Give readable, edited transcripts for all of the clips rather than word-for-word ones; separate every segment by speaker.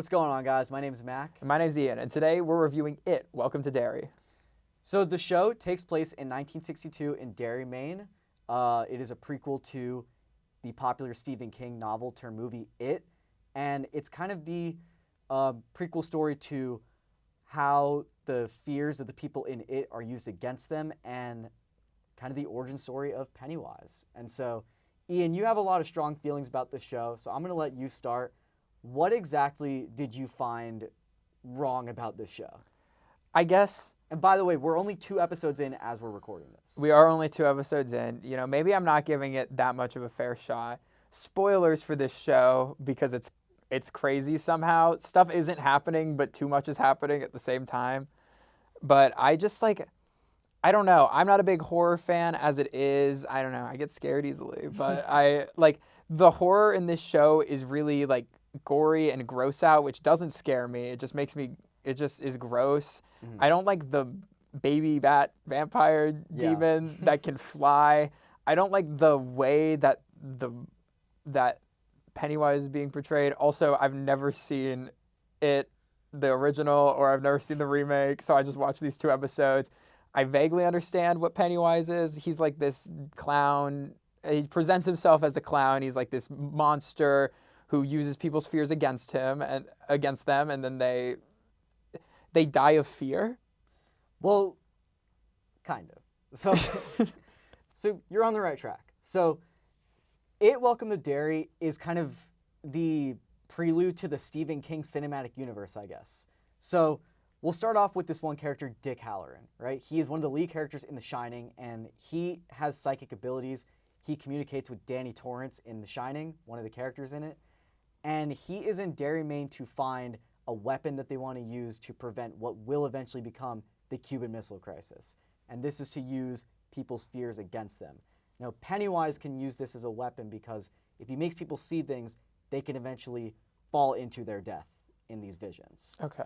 Speaker 1: What's going on, guys? My name is Mack.
Speaker 2: And my name's Ian, and today we're reviewing It. Welcome to Derry.
Speaker 1: So the show takes place in 1962 in Derry, Maine. It is a prequel to the popular Stephen King novel turned movie It, and it's kind of the prequel story to how the fears of the people in It are used against them, and kind of the origin story of Pennywise. And so, Ian, you have a lot of strong feelings about this show, so I'm going to let you start. What exactly did you find wrong about this show?
Speaker 2: I guess...
Speaker 1: And by the way, we're only 2 episodes in as we're recording this.
Speaker 2: We are only 2 episodes in. You know, maybe I'm not giving it that much of a fair shot. Spoilers for this show, because it's crazy somehow. Stuff isn't happening, but too much is happening at the same time. But I just, I don't know. I'm not a big horror fan as it is. I don't know. I get scared easily. But the horror in this show is really, gory and gross out, which doesn't scare me. It just makes me... It just is gross. Mm-hmm. I don't like the baby bat vampire demon that can fly. I don't like the way that Pennywise is being portrayed. Also, I've never seen It, the original, or I've never seen the remake, so I just watched these 2 episodes. I vaguely understand what Pennywise is. He's like this clown. He presents himself as a clown. He's like this monster who uses people's fears against him and against them, and then they die of fear?
Speaker 1: Well, kind of. So you're on the right track. So It Welcome to Derry is kind of the prelude to the Stephen King cinematic universe, I guess. So we'll start off with this one character, Dick Halloran, right? He is one of the lead characters in The Shining, and he has psychic abilities. He communicates with Danny Torrance in The Shining, one of the characters in it. And he is in Derry, Maine to find a weapon that they want to use to prevent what will eventually become the Cuban Missile Crisis. And this is to use people's fears against them. Now, Pennywise can use this as a weapon because if he makes people see things, they can eventually fall into their death in these visions.
Speaker 2: Okay.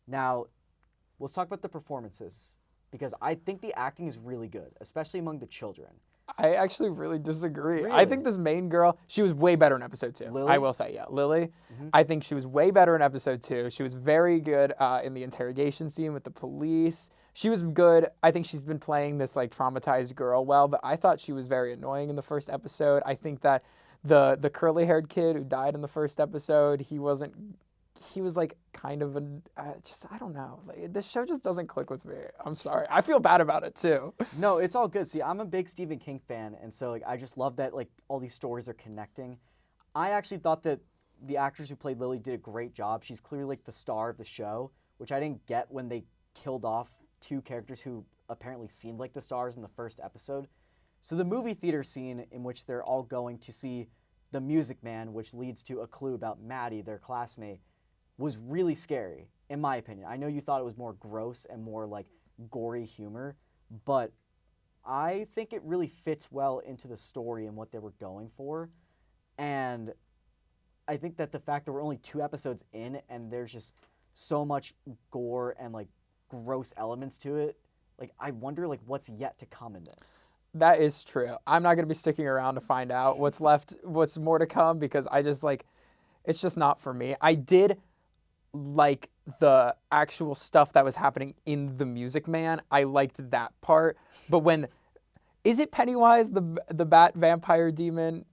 Speaker 1: Now, let's talk about the performances, because I think the acting is really good, especially among the children.
Speaker 2: I actually really disagree.
Speaker 1: Really?
Speaker 2: I think this main girl, she was way better in episode 2.
Speaker 1: Lily?
Speaker 2: I will say, yeah. Lily,
Speaker 1: Mm-hmm.
Speaker 2: I think she was way better in episode 2. She was very good in the interrogation scene with the police. She was good. I think she's been playing this traumatized girl well, but I thought she was very annoying in the first episode. I think that the curly-haired kid who died in the first episode, he was kind of I don't know. This show just doesn't click with me. I'm sorry. I feel bad about it too.
Speaker 1: No, it's all good. See, I'm a big Stephen King fan, and so I just love that all these stories are connecting. I actually thought that the actress who played Lily did a great job. She's clearly the star of the show, which I didn't get when they killed off 2 characters who apparently seemed like the stars in the first episode. So the movie theater scene in which they're all going to see The Music Man, which leads to a clue about Maddie, their classmate, was really scary, in my opinion. I know you thought it was more gross and more gory humor, but I think it really fits well into the story and what they were going for. And I think that the fact that we're only 2 episodes in and there's just so much gore and gross elements to it, I wonder what's yet to come in this.
Speaker 2: That is true. I'm not going to be sticking around to find out what's more to come, because I just it's just not for me. I did like the actual stuff that was happening in The Music Man. I liked that part. But is it Pennywise, the bat vampire demon?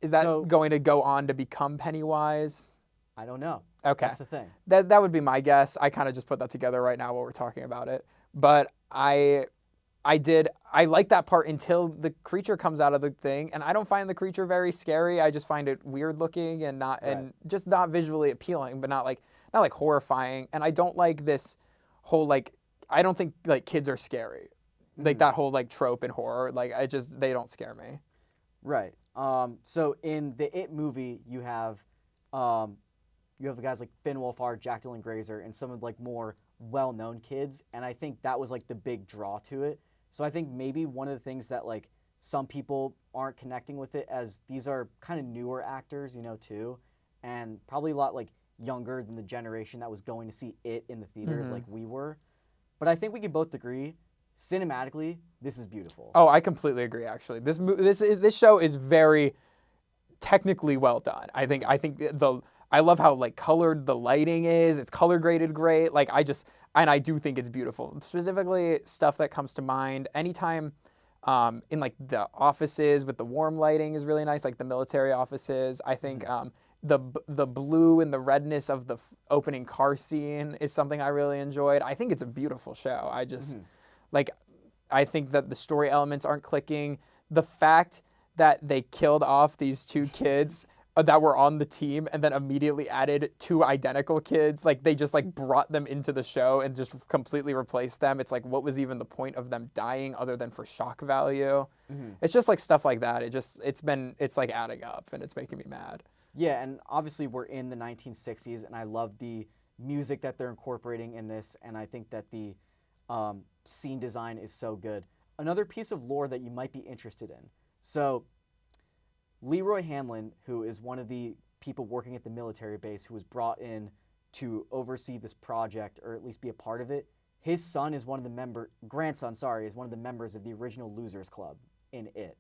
Speaker 2: Is that going to go on to become Pennywise?
Speaker 1: I don't know.
Speaker 2: Okay.
Speaker 1: That's the thing.
Speaker 2: That would be my guess. I kind of just put that together right now while we're talking about it. But I like that part until the creature comes out of the thing, and I don't find the creature very scary. I just find it weird looking and and just not visually appealing, but not horrifying. And I don't like this whole I don't think kids are scary. That whole trope in horror. They don't scare me.
Speaker 1: Right. So in the It movie, you have the guys like Finn Wolfhard, Jack Dylan Grazer, and some of more well-known kids, and I think that was the big draw to it. So I think maybe one of the things that some people aren't connecting with it, as these are kind of newer actors, too, and probably a lot younger than the generation that was going to see It in the theaters like we were. But I think we can both agree, cinematically, this is beautiful.
Speaker 2: Oh, I completely agree. Actually, this show is very technically well done. I think I love how like colored the lighting is. It's color graded great. Like and I do think it's beautiful. Specifically, stuff that comes to mind anytime in like the offices with the warm lighting is really nice, like the military offices. I think the blue and the redness of the opening car scene is something I really enjoyed. I think it's a beautiful show. I just like I think that the story elements aren't clicking. The fact that they killed off these two kids that were on the team and then immediately added two identical kids, like they just like brought them into the show and just completely replaced them. It's like, what was even the point of them dying other than for shock value? It's just like stuff like that. It's like adding up and it's making me mad.
Speaker 1: Yeah, and obviously we're in the 1960s, and I love the music that they're incorporating in this, and I think that the scene design is so good. Another piece of lore that you might be interested in. So Leroy Hamlin, who is one of the people working at the military base who was brought in to oversee this project, or at least be a part of it, his son is one of the grandson, is one of the members of the original Losers Club in it.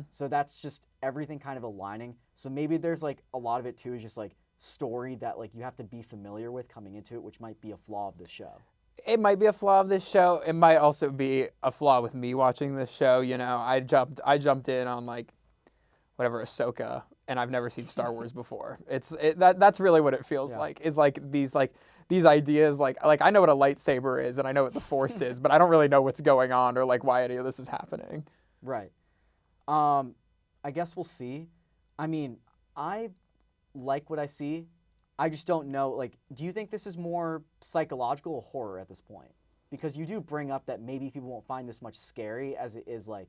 Speaker 1: So that's just everything kind of aligning. So maybe there's like a lot of it too is just like story that like you have to be familiar with coming into it, which might be a flaw of the show.
Speaker 2: It might be a flaw of this show. It might also be a flaw with me watching this show. You know, I jumped in on like whatever Ahsoka, and I've never seen Star Wars before. That's really what it feels like. Is like these ideas like I know what a lightsaber is and I know what the Force is, but I don't really know what's going on or like why any of this is happening.
Speaker 1: Right. I guess we'll see. I mean, I like what I see. I just don't know, like, do you think this is more psychological or horror at this point? Because you do bring up that maybe people won't find this much scary as it is, like,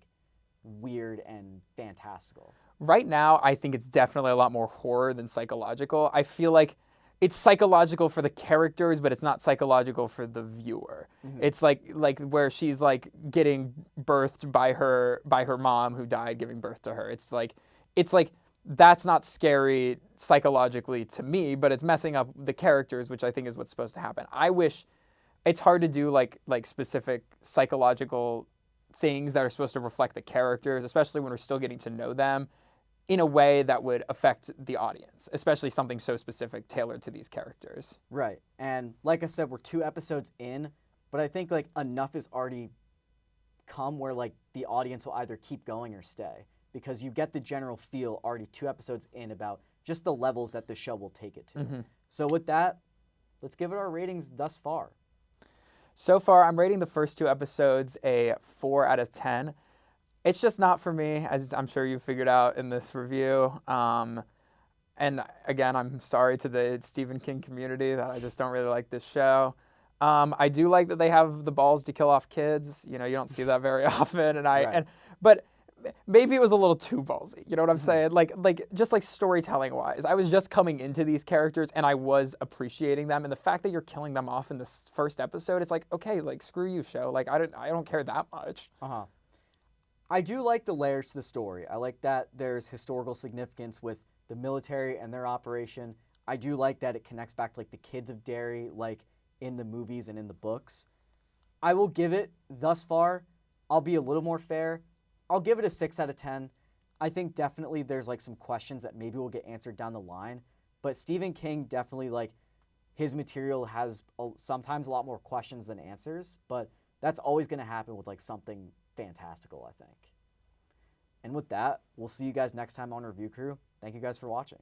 Speaker 1: weird and fantastical.
Speaker 2: Right now, I think it's definitely a lot more horror than psychological. I feel like it's psychological for the characters, but it's not psychological for the viewer. It's like where she's, like, getting birthed by her mom who died giving birth to her. It's like that's not scary psychologically to me, but it's messing up the characters, which I think is what's supposed to happen. I wish it's hard to do like specific psychological things that are supposed to reflect the characters, especially when we're still getting to know them in a way that would affect the audience, especially something so specific tailored to these characters.
Speaker 1: Right. And like I said, we're 2 episodes in, but I think like enough has already come where like the audience will either keep going or stay, because you get the general feel already 2 episodes in about just the levels that the show will take it to. So with that, let's give it our ratings thus far.
Speaker 2: So far, I'm rating the first 2 episodes a 4 out of 10. It's just not for me, as I'm sure you figured out in this review. And again, I'm sorry to the Stephen King community that I just don't really like this show. I do like that they have the balls to kill off kids. You know, you don't see that very often. But maybe it was a little too ballsy. You know what I'm saying? Like just like storytelling wise, I was just coming into these characters and I was appreciating them. And the fact that you're killing them off in this first episode, it's like, okay, like screw you, show. Like I don't care that much.
Speaker 1: I do like the layers to the story. I like that there's historical significance with the military and their operation. I do like that it connects back to like the kids of Derry, like in the movies and in the books. I will give it, thus far, I'll be a little more fair. I'll give it a 6 out of 10. I think definitely there's like some questions that maybe will get answered down the line, but Stephen King definitely, like, his material has sometimes a lot more questions than answers, but that's always going to happen with like something fantastical, I think. And with that, we'll see you guys next time on Review Crew. Thank you guys for watching.